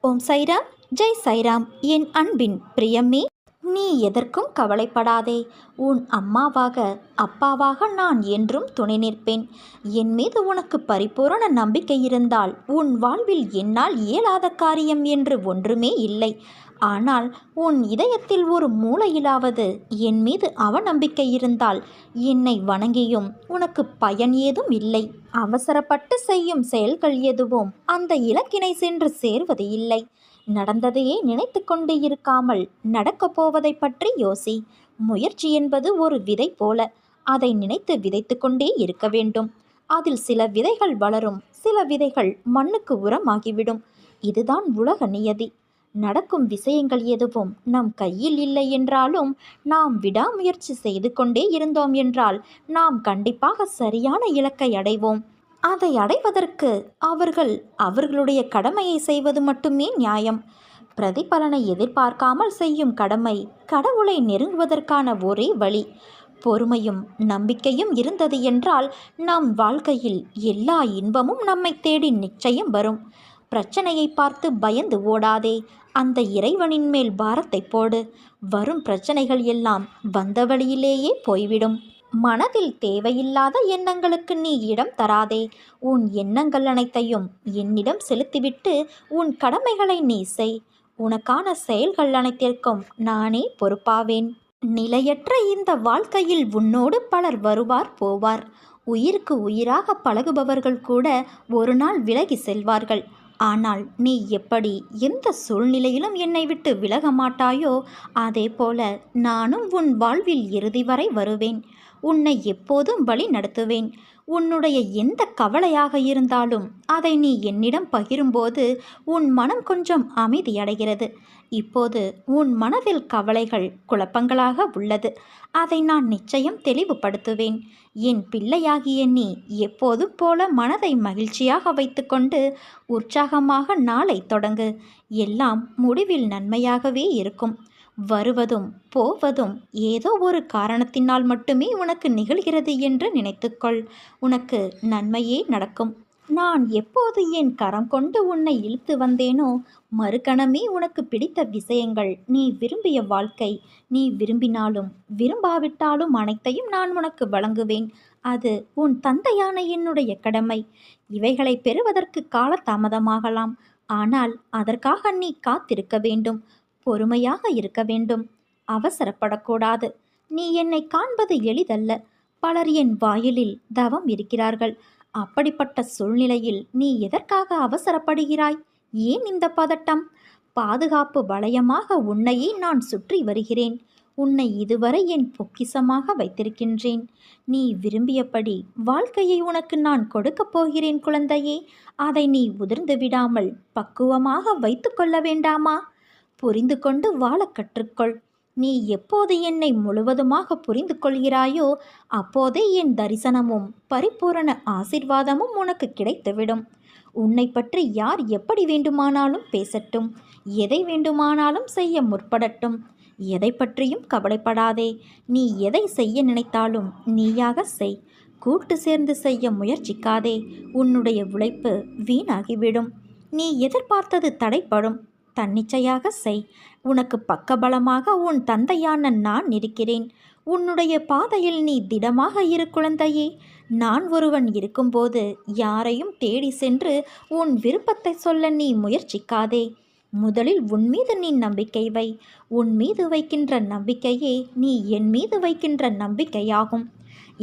ஓம் சைராம், ஜெய் சைராம். என் அன்பின் பிரியமே, நீ எதற்கும் கவலைப்படாதே. உன் அம்மாவாக அப்பாவாக நான் என்றும் துணை நிற்பேன். என் மீது உனக்கு பரிபூரண நம்பிக்கை இருந்தால் உன் வாழ்வில் என்னால் இயலாத காரியம் என்று ஒன்றுமே இல்லை. ஆனால் உன் இதயத்தில் ஒரு மூலையிலாவது என் மீது அவநம்பிக்கை இருந்தால் என்னை வணங்கியும் உனக்கு பயன் ஏதும் இல்லை. அவசரப்பட்டு செய்யும் செயல்கள் எதுவும் அந்த இலக்கினை சென்று சேர்வது இல்லை. நடந்ததையே நினைத்து கொண்டு இருக்காமல் நடக்கப் போவதை பற்றி யோசி. முயற்சி என்பது ஒரு விதை போல, அதை நினைத்து விதைத்து கொண்டே இருக்க வேண்டும். அதில் சில விதைகள் வளரும், சில விதைகள் மண்ணுக்கு உரமாகிவிடும். இதுதான் உலக நியதி. நடக்கும் விஷயங்கள் எதுவும் நம் கையில் இல்லை என்றாலும் நாம் விடாமுயற்சி செய்து கொண்டே இருந்தோம் என்றால் நாம் கண்டிப்பாக சரியான இலக்கை அடைவோம். அதை அடைவதற்கு அவர்கள் அவர்களுடைய கடமையை செய்வது மட்டுமே நியாயம். பிரதிபலனை எதிர்பார்க்காமல் செய்யும் கடமை கடவுளை நெருங்குவதற்கான ஒரே வழி. பொறுமையும் நம்பிக்கையும் இருந்தது என்றால் நம் வாழ்க்கையில் எல்லா இன்பமும் நம்மை தேடி நிச்சயம் வரும். பிரச்சனையை பார்த்து பயந்து ஓடாதே. அந்த இறைவனின் மேல் பாரத்தை போடு. வரும் பிரச்சனைகள் எல்லாம் வந்த வழியிலேயே போய்விடும். மனதில் தேவையில்லாத எண்ணங்களுக்கு நீ இடம் தராதே. உன் எண்ணங்கள் அனைத்தையும் என்னிடம் செலுத்திவிட்டு உன் கடமைகளை நீ செய். உனக்கான செயல்கள் அனைத்திற்கும் நானே பொறுப்பாவேன். நிலையற்ற இந்த வாழ்க்கையில் உன்னோடு பலர் வருவார் போவார். உயிருக்கு உயிராக பழகுபவர்கள் கூட ஒரு நாள் விலகி செல்வார்கள். ஆனால் நீ எப்படி எந்த சூழ்நிலையிலும் என்னை விட்டு விலக மாட்டாயோ அதே போல நானும் உன் வாழ்வில் இறுதி வரை வருவேன். உன்னை எப்போதும் வழி நடத்துவேன். உன்னுடைய எந்த கவலையாக இருந்தாலும் அதை நீ என்னிடம் பகிரும்போது உன் மனம் கொஞ்சம் அமைதியடைகிறது. இப்போது உன் மனதில் கவலைகள் குழப்பங்களாக உள்ளது. அதை நான் நிச்சயம் தெளிவுபடுத்துவேன். என் பிள்ளையாகிய நீ எப்போதும் போல மனதை மகிழ்ச்சியாக வைத்துக்கொண்டு உற்சாகமாக நாளை தொடங்கு. எல்லாம் முடிவில் நன்மையாகவே இருக்கும். வருவதும் போவதும் ஏதோ ஒரு காரணத்தினால் மட்டுமே உனக்கு நிகழ்கிறது என்று நினைத்துக்கொள். உனக்கு நன்மையே நடக்கும். நான் எப்போது என் கரம் கொண்டு உன்னை இழுத்து வந்தேனோ மறுகணமே உனக்கு பிடித்த விஷயங்கள், நீ விரும்பிய வாழ்க்கை, நீ விரும்பினாலும் விரும்பாவிட்டாலும் அனைத்தையும் நான் உனக்கு வழங்குவேன். அது உன் தந்தையான என்னுடைய கடமை. இவைகளை பெறுவதற்கு காலதாமதமாகலாம். ஆனால் அதற்காக நீ காத்திருக்க வேண்டும். பொறுமையாக இருக்க வேண்டும். அவசரப்படக்கூடாது. நீ என்னை காண்பது எளிதல்ல. பலர் என் வாயிலில் தவம் இருக்கிறார்கள். அப்படிப்பட்ட சூழ்நிலையில் நீ எதற்காக அவசரப்படுகிறாய்? ஏன் இந்த பதட்டம்? பாதுகாப்பு வளையமாக உன்னையே நான் சுற்றி வருகிறேன். உன்னை இதுவரை என் பொக்கிஷமாக வைத்திருக்கின்றேன். நீ விரும்பியபடி வாழ்க்கையை உனக்கு நான் கொடுக்கப் போகிறேன் குழந்தையே. அதை நீ உதிர்ந்து விடாமல் பக்குவமாக வைத்து கொள்ள வேண்டாமா? புரிந்து கொண்டு வாழ கற்றுக்கொள். நீ எப்போது என்னை முழுவதுமாக புரிந்து கொள்கிறாயோ அப்போதே என் தரிசனமும் பரிபூரண ஆசீர்வாதமும் உனக்கு கிடைத்துவிடும். உன்னை பற்றி யார் எப்படி வேண்டுமானாலும் பேசட்டும், எதை வேண்டுமானாலும் செய்ய முற்படட்டும். எதை பற்றியும் கவலைப்படாதே. நீ எதை செய்ய நினைத்தாலும் நீயாக செய். கூட்டு சேர்ந்து செய்ய முயற்சிக்காதே. உன்னுடைய உழைப்பு வீணாகிவிடும். நீ எதிர்பார்த்தது தடைப்படும். தன்னிச்சையாக செய். உனக்கு பக்கபலமாக உன் தந்தையான நான் இருக்கிறேன். உன்னுடைய பாதையில் நீ திடமாக இரு குழந்தையே. நான் ஒருவன் இருக்கும்போது யாரையும் தேடி சென்று உன் விருப்பத்தை சொல்ல நீ முயற்சிக்காதே. முதலில் உன் மீது நீ நம்பிக்கை வை. உன் மீது வைக்கின்ற நம்பிக்கையே நீ என் மீது வைக்கின்ற நம்பிக்கையாகும்.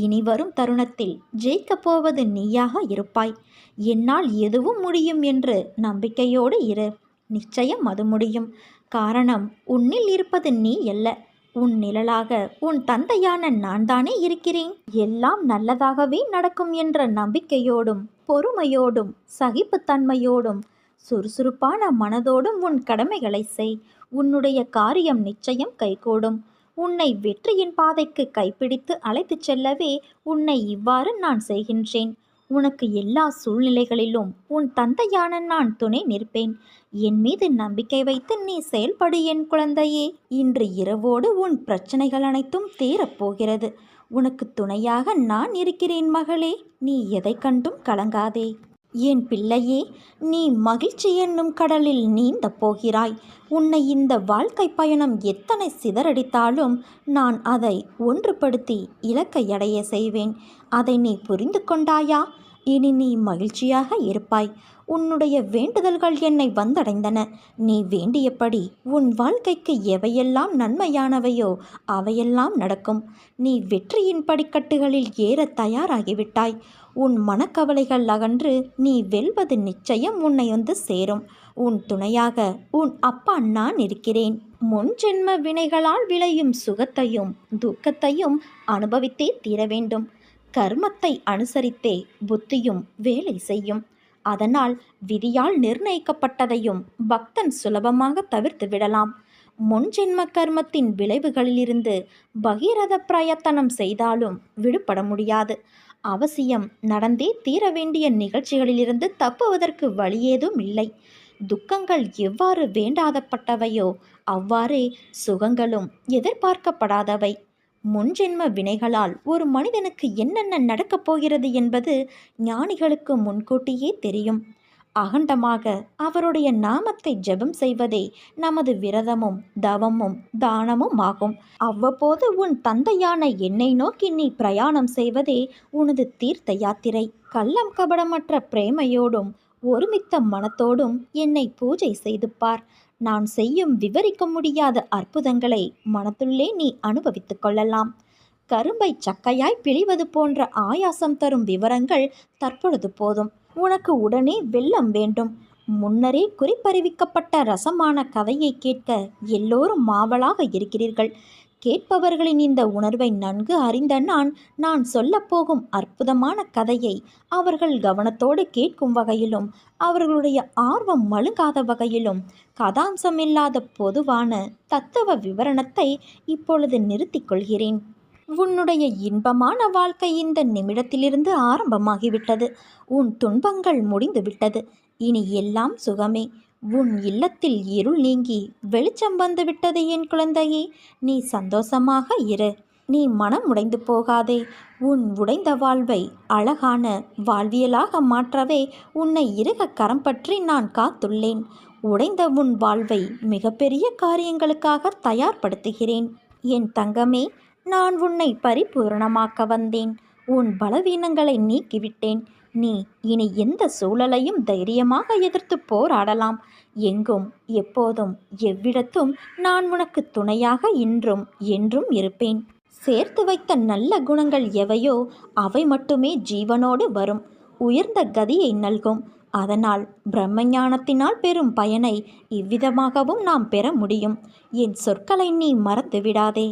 இனி வரும் தருணத்தில் ஜெயிக்கப் போவது நீயாக இருப்பாய். என்னால் எதுவும் முடியும் என்று நம்பிக்கையோடு இரு. நிச்சயம் அது முடியும். காரணம் உன்னில் இருப்பது நீ அல்ல. உன் நிழலாக உன் தந்தையான நான் தானே இருக்கிறேன். எல்லாம் நல்லதாகவே நடக்கும் என்ற நம்பிக்கையோடும் பொறுமையோடும் சகிப்புத்தன்மையோடும் சுறுசுறுப்பான மனதோடும் உன் கடமைகளை செய். உன்னுடைய காரியம் நிச்சயம் கைகூடும். உன்னை வெற்றியின் பாதைக்கு கைப்பிடித்து அழைத்துச் செல்லவே உன்னை இவ்வாறு நான் செய்கின்றேன். உனக்கு எல்லா சூழ்நிலைகளிலும் உன் தந்தையான நான் துணை நிற்பேன். என் மீது நம்பிக்கை வைத்து நீ செயல்படு என் குழந்தையே. இன்று இரவோடு உன் பிரச்சனைகள் அனைத்தும் தீரப்போகிறது. உனக்கு துணையாக நான் இருக்கிறேன் மகளே. நீ எதை கண்டும் கலங்காதே. என் பிள்ளையே, நீ மகிழ்ச்சி என்னும் கடலில் நீந்தப் போகிறாய். உன்னை இந்த வாழ்க்கை பயணம் எத்தனை சிதறடித்தாலும் நான் அதை ஒன்றுபடுத்தி இலக்கை அடைய செய்வேன். அதை நீ புரிந்து கொண்டாயா? இனி நீ மகிழ்ச்சியாக இருப்பாய். உன்னுடைய வேண்டுதல்கள் என்னை வந்தடைந்தன. நீ வேண்டியபடி உன் வாழ்க்கைக்கு எவையெல்லாம் நன்மையானவையோ அவையெல்லாம் நடக்கும். நீ வெற்றியின் படிக்கட்டுகளில் ஏற தயாராகிவிட்டாய். உன் மனக்கவலைகள் அகன்று நீ வெல்வது நிச்சயம் உன்னை வந்து சேரும். உன் துணையாக உன் அப்பா நான் இருக்கிறேன். முன் ஜென்ம வினைகளால் விளையும் சுகத்தையும் துக்கத்தையும் அனுபவித்தே தீர வேண்டும். கர்மத்தை அனுசரித்தே புத்தியும் வேலை செய்யும். அதனால் விதியால் நிர்ணயிக்கப்பட்டதையும் பக்தன் சுலபமாக தவிர்த்து விடலாம். முன்ஜென்ம கர்மத்தின் விளைவுகளிலிருந்து பகீரத பிரயத்தனம் செய்தாலும் விடுபட முடியாது. அவசியம் நடந்தே தீர வேண்டிய நிகழ்ச்சிகளிலிருந்து தப்புவதற்கு வழியேதும் இல்லை. துக்கங்கள் எவ்வாறு வேண்டாதப்பட்டவையோ அவ்வாறே சுகங்களும் எதிர்பார்க்கப்படாதவை. முன்ஜென்ம வினைகளால் ஒரு மனிதனுக்கு என்னென்ன நடக்கப் போகிறது என்பது ஞானிகளுக்கு முன்கூட்டியே தெரியும். அகண்டமாக அவருடைய நாமத்தை ஜெபம் செய்வதே நமது விரதமும் தவமும் தானமும் ஆகும். அவ்வப்போது உன் தந்தையான என்னை நோக்கி நீ பிரயாணம் செய்வதே உனது தீர்த்த யாத்திரை. கள்ளம் கபடமற்ற பிரேமையோடும் ஒருமித்த மனத்தோடும் என்னை பூஜை செய்து பார். நான் செய்யும் விவரிக்க முடியாத அற்புதங்களை மனத்துள்ளே நீ அனுபவித்துக் கொள்ளலாம். கரும்பை சக்கையாய் பிழிவது போன்ற ஆயாசம் தரும் விவரங்கள் தற்பொழுது போதும். உனக்கு உடனே வெள்ளம் வேண்டும். முன்னரே குறிப்பறிவிக்கப்பட்ட ரசமான கதையை கேட்க எல்லோரும் ஆவலாக இருக்கிறீர்கள். கேட்பவர்களின் இந்த உணர்வை நன்கு அறிந்த நான் சொல்லப்போகும் அற்புதமான கதையை அவர்கள் கவனத்தோடு கேட்கும் வகையிலும் அவர்களுடைய ஆர்வம் மழுங்காத வகையிலும் கதாம்சமில்லாத பொதுவான தத்துவ விவரணத்தை இப்பொழுது நிறுத்திக் கொள்கிறேன். உன்னுடைய இன்பமான வாழ்க்கை இந்த நிமிடத்திலிருந்து ஆரம்பமாகிவிட்டது. உன் துன்பங்கள் முடிந்துவிட்டது. இனி எல்லாம் சுகமே. உன் இல்லத்தில் இருள் நீங்கி வெளிச்சம் வந்துவிட்டது என் குழந்தையே. நீ சந்தோஷமாக இரு. நீ மனம் உடைந்து போகாதே. உன் உடைந்த வாழ்வை அழகான வாழ்வியலாக மாற்றவே உன்னை இறுக கரம் பற்றி நான் காத்துள்ளேன். உடைந்த உன் வாழ்வை மிகப்பெரிய காரியங்களுக்காக தயார்படுத்துகிறேன். என் தங்கமே, நான் உன்னை பரிபூரணமாக்க வந்தேன். உன் பலவீனங்களை நீக்கிவிட்டேன். நீ இனி எந்த சூழலையும் தைரியமாக எதிர்த்து போராடலாம். எங்கும் எப்போதும் எவ்விடத்தும் நான் உனக்கு துணையாக இன்றும் என்றும் இருப்பேன். சேர்த்து வைத்த நல்ல குணங்கள் எவையோ அவை மட்டுமே ஜீவனோடு வரும். உயர்ந்த கதியை நல்கும். அதனால் பிரம்மஞானத்தினால் பெறும் பயனை இவ்விதமாகவும் நாம் பெற முடியும். என் சொற்களை நீ மறந்து விடாதே.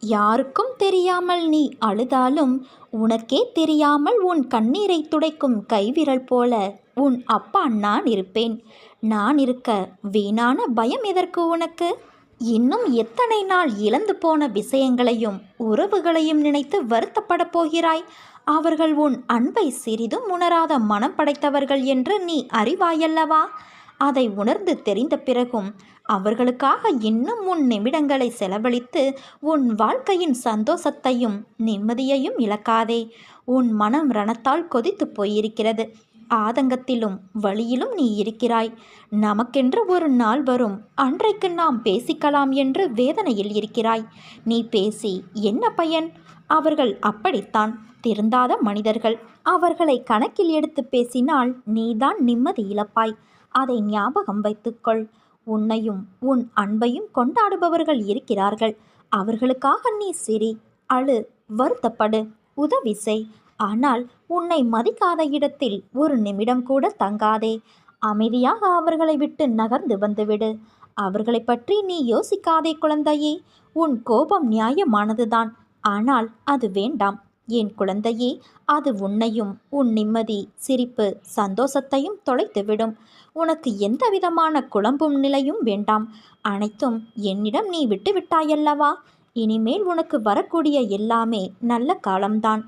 யாருக்கும் தெரியாமல் நீ அழுதாலும் உனக்கே தெரியாமல் உன் கண்ணீரை துடைக்கும் கைவிரல் போல உன் அப்பா நான் இருப்பேன். நான் இருக்க வீணான பயம் எதற்கு உனக்கு? இன்னும் எத்தனை நாள் இழந்து போன விஷயங்களையும் உறவுகளையும் நினைத்து வருத்தப்பட போகிறாய்? அவர்கள் உன் அன்பை சிறிதும் உணராத மனம் படைத்தவர்கள் என்று நீ அறிவாயல்லவா? அதை உணர்ந்து தெரிந்த பிறகும் அவர்களுக்காக இன்னும் உன் நிமிடங்களை செலவழித்து உன் வாழ்க்கையின் சந்தோஷத்தையும் நிம்மதியையும் இழக்காதே. உன் மனம் ரணத்தால் கொதித்து போயிருக்கிறது. ஆதங்கத்திலும் வழியிலும் நீ இருக்கிறாய். நமக்கென்று ஒரு நாள் வரும், அன்றைக்கு நாம் பேசிக்கலாம் என்று வேதனையில் இருக்கிறாய். நீ பேசி என்ன பயன்? அவர்கள் அப்படித்தான், திருந்தாத மனிதர்கள். அவர்களை கணக்கில் எடுத்து பேசினால் நீதான் நிம்மதி இழப்பாய். அதை ஞாபகம் வைத்துக்கொள். உன்னையும் உன் அன்பையும் கொண்டாடுபவர்கள் இருக்கிறார்கள். அவர்களுக்காக நீ சிரி, அழு, வருத்தப்படு, உதவி செய். ஆனால் உன்னை மதிக்காத இடத்தில் ஒரு நிமிடம் கூட தங்காதே. அமைதியாக அவர்களை விட்டு நகர்ந்து வந்துவிடு. அவர்களை பற்றி நீ யோசிக்காதே குழந்தையே. உன் கோபம் நியாயமானதுதான். ஆனால் அது வேண்டாம் என் குழந்தையே. அது உன்னையும் உன் நிம்மதி, சிரிப்பு, சந்தோஷத்தையும் தொலைத்துவிடும். உனக்கு எந்த விதமான குழம்பும் நிலையும் வேண்டாம். அனைத்தும் என்னிடம் நீ விட்டுவிட்டாயல்லவா? இனிமேல் உனக்கு வரக்கூடிய எல்லாமே நல்ல காலம்தான்.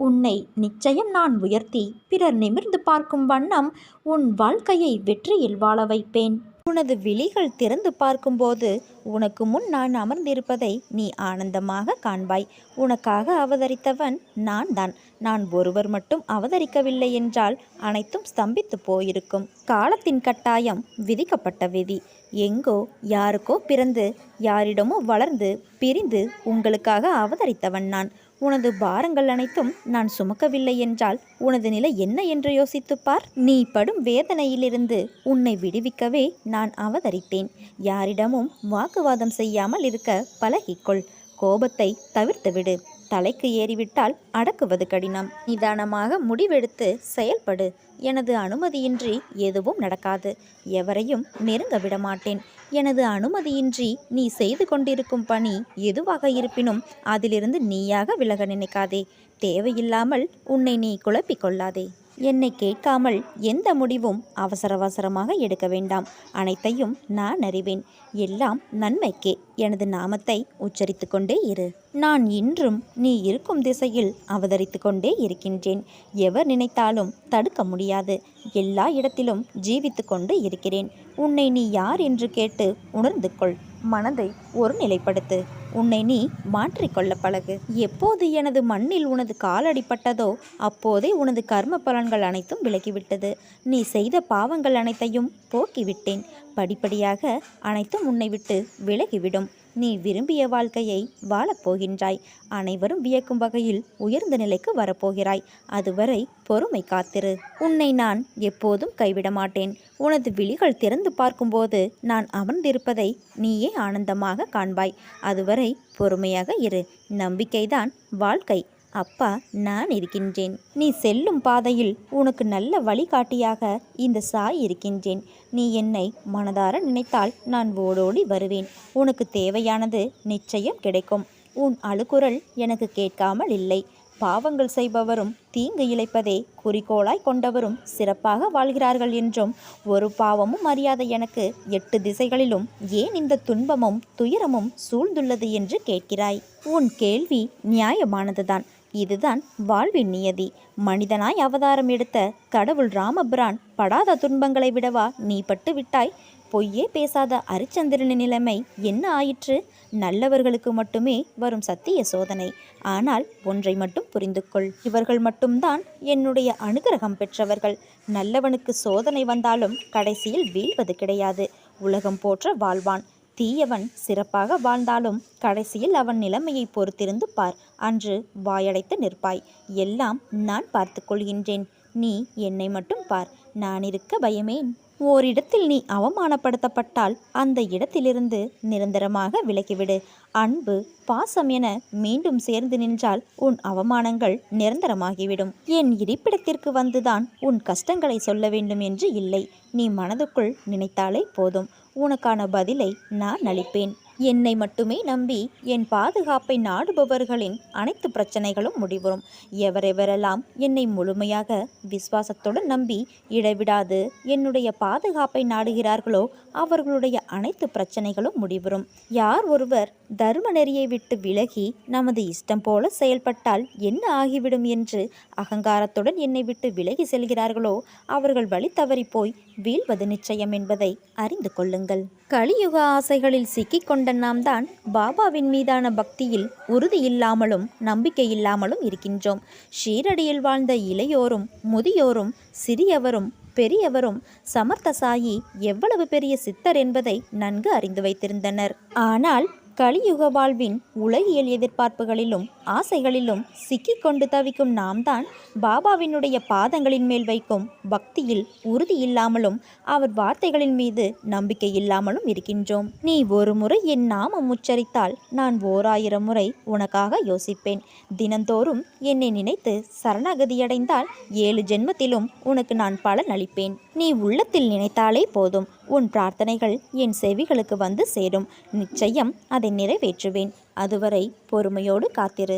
உன்னை நிச்சயம் நான் உயர்த்தி பிறர் நிமிர்ந்து பார்க்கும் வண்ணம் உன் வாழ்க்கையை வெற்றியில் வாழ வைப்பேன். உனது விழிகள் திறந்து பார்க்கும்போது உனக்கு முன் நான் அமர்ந்திருப்பதை நீ ஆனந்தமாக காண்பாய். உனக்காக அவதரித்தவன் நான் தான். நான் ஒருவர் மட்டும் அவதரிக்கவில்லை என்றால் அனைத்தும் ஸ்தம்பித்து போயிருக்கும். காலத்தின் கட்டாயம் விதிக்கப்பட்ட விதி. எங்கோ யாருக்கோ பிறந்து யாரிடமோ வளர்ந்து பிரிந்து உங்களுக்காக அவதரித்தவன் நான். உனது பாரங்கள் அனைத்தும் நான் சுமக்கவில்லை என்றால் உனது நிலை என்ன என்று யோசித்துப்பார். நீ படும் வேதனையிலிருந்து உன்னை விடுவிக்கவே நான் அவதரித்தேன். யாரிடமும் வாக்குவாதம் செய்யாமல் இருக்க பழகிக்கொள். கோபத்தை தவிர்த்துவிடு. தலைக்கு ஏறிவிட்டால் அடக்குவது கடினம். நிதானமாக முடிவெடுத்து செயல்படு. எனது அனுமதியின்றி எதுவும் நடக்காது. எவரையும் நெருங்க விடமாட்டேன். எனது அனுமதியின்றி நீ செய்து கொண்டிருக்கும் பணி எதுவாக இருப்பினும் அதிலிருந்து நீயாக விலக நினைக்காதே. தேவையில்லாமல் உன்னை நீ குழப்பிக் கொள்ளாதே. என்னை கேட்காமல் எந்த முடிவும் அவசர அவசரமாக எடுக்க வேண்டாம். அனைத்தையும் நான் அறிவேன். எல்லாம் நன்மைக்கே. எனது நாமத்தை உச்சரித்து கொண்டே இரு. நான் இன்றும் நீ இருக்கும் திசையில் அவதரித்து கொண்டே இருக்கின்றேன். எவர் நினைத்தாலும் தடுக்க முடியாது. எல்லா இடத்திலும் ஜீவித்து கொண்டு இருக்கிறேன். உன்னை நீ யார் என்று கேட்டு உணர்ந்து கொள். மனதை ஒருநிலைப்படுத்து. உன்னை நீ மாற்றிக்கொள்ள பழகு. எப்போது எனது மண்ணில் உனது காலடிப்பட்டதோ அப்போதே உனது கர்ம பலன்கள் அனைத்தும் விலகிவிட்டது. நீ செய்த பாவங்கள் அனைத்தையும் போக்கிவிட்டேன். படிப்படியாக அனைத்தும் உன்னை விட்டு விலகிவிடும். நீ விரும்பிய வாழ்க்கையை வாழப்போகின்றாய். அனைவரும் வியக்கும் வகையில் உயர்ந்த நிலைக்கு வரப்போகிறாய். அதுவரை பொறுமை காத்திரு. உன்னை நான் எப்போதும் கைவிட மாட்டேன். உனது விழிகள் திறந்து பார்க்கும்போது நான் அமர்ந்திருப்பதை நீயே ஆனந்தமாக காண்பாய். அதுவரை பொறுமையாக இரு. நம்பிக்கைதான் வாழ்க்கை. அப்பா நான் இருக்கின்றேன். நீ செல்லும் பாதையில் உனக்கு நல்ல வழிகாட்டியாக இந்த சாய் இருக்கின்றேன். நீ என்னை மனதார நினைத்தால் நான் ஓடோடி வருவேன். உனக்கு தேவையானது நிச்சயம் கிடைக்கும். உன் அழுகுரல் எனக்கு கேட்காமல் இல்லை. பாவங்கள் செய்பவரும் தீங்கு இழைப்பதே குறிக்கோளாய் கொண்டவரும் சிறப்பாக வாழ்கிறார்கள் என்றும், ஒரு பாவமும் அறியாத எனக்கு 8 திசைகளிலும் ஏன் இந்த துன்பமும் துயரமும் சூழ்ந்துள்ளது என்று கேட்கிறாய். உன் கேள்வி நியாயமானதுதான். இதுதான் வாழ்வின் நியதி. மனிதனாய் அவதாரம் எடுத்த கடவுள் ராமபிரான் படாத துன்பங்களை விடவா நீ பட்டு விட்டாய்? பொய்யே பேசாத அரிச்சந்திரனின் நிலைமை என்ன ஆயிற்று? நல்லவர்களுக்கு மட்டுமே வரும் சத்திய சோதனை. ஆனால் ஒன்றை மட்டும் புரிந்து கொள். இவர்கள் மட்டும்தான் என்னுடைய அனுகிரகம் பெற்றவர்கள். நல்லவனுக்கு சோதனை வந்தாலும் கடைசியில் வீழ்வது கிடையாது. உலகம் போற்ற வாழ்வான். தீயவன் சிறப்பாக வாழ்ந்தாலும் கடைசியில் அவன் நிலைமையை பொறுத்திருந்து பார். அன்று வாயடைத்து நிற்பாய். எல்லாம் நான் பார்த்து கொள்கின்றேன். நீ என்னை மட்டும் பார். நான் இருக்க பயமேன்? ஓரிடத்தில் நீ அவமானப்படுத்தப்பட்டால் அந்த இடத்திலிருந்து நிரந்தரமாக விலகிவிடு. அன்பு பாசம் என மீண்டும் சேர்ந்து நின்றால் உன் அவமானங்கள் நிரந்தரமாகிவிடும். என் இருப்பிடத்திற்கு வந்துதான் உன் கஷ்டங்களை சொல்ல வேண்டும் என்று இல்லை. நீ மனதுக்குள் நினைத்தாலே போதும். உனக்கான பதிலை நான் அளிப்பேன். என்னை மட்டுமே நம்பி என் பாதுகாப்பை நாடுபவர்களின் அனைத்து பிரச்சனைகளும் முடிவரும். எவரெவரெல்லாம் என்னை முழுமையாக விசுவாசத்துடன் நம்பி இடைவிடாது என்னுடைய பாதுகாப்பை நாடுகிறார்களோ அவர்களுடைய அனைத்து பிரச்சனைகளும் முடிவரும். யார் ஒருவர் தர்ம நெறியை விட்டு விலகி நமது இஷ்டம் போல செயல்பட்டால் என்ன ஆகிவிடும் என்று அகங்காரத்துடன் என்னை விட்டு விலகி செல்கிறார்களோ அவர்கள் வழி தவறி போய் வீழ்வது நிச்சயம் என்பதை அறிந்து கொள்ளுங்கள். கலியுக ஆசைகளில் சிக்கிக்கொண்ட நாம் தான் பாபாவின் மீதான பக்தியில் உறுதி இல்லாமலும் நம்பிக்கை இல்லாமலும் இருக்கின்றோம். ஷீரடியில் வாழ்ந்த இளையோரும் முதியோரும் சிறியவரும் பெரியவரும் சமர்த்த சாயி எவ்வளவு பெரிய சித்தர் என்பதை நன்கு அறிந்து வைத்திருந்தனர். ஆனால் கலியுக வாழ்வின் உலகியல் எதிர்பார்ப்புகளிலும் ஆசைகளிலும் சிக்கிக்கொண்டு தவிக்கும் நாம் தான் பாபாவினுடைய பாதங்களின் மேல் வைக்கும் பக்தியில் உறுதி இல்லாமலும் அவர் வார்த்தைகளின் மீது நம்பிக்கை இல்லாமலும் இருக்கின்றோம். நீ ஒரு முறை என் நாமம் உச்சரித்தால் நான் 1000 முறை உனக்காக யோசிப்பேன். தினந்தோறும் என்னை நினைத்து சரணாகதியடைந்தால் 7 ஜென்மத்திலும் உனக்கு நான் பலன் அளிப்பேன். நீ உள்ளத்தில் நினைத்தாலே போதும். உன் பிரார்த்தனைகள் என் செவிகளுக்கு வந்து சேரும். நிச்சயம் அதை நிறைவேற்றுவேன். அதுவரை பொறுமையோடு காத்திரு.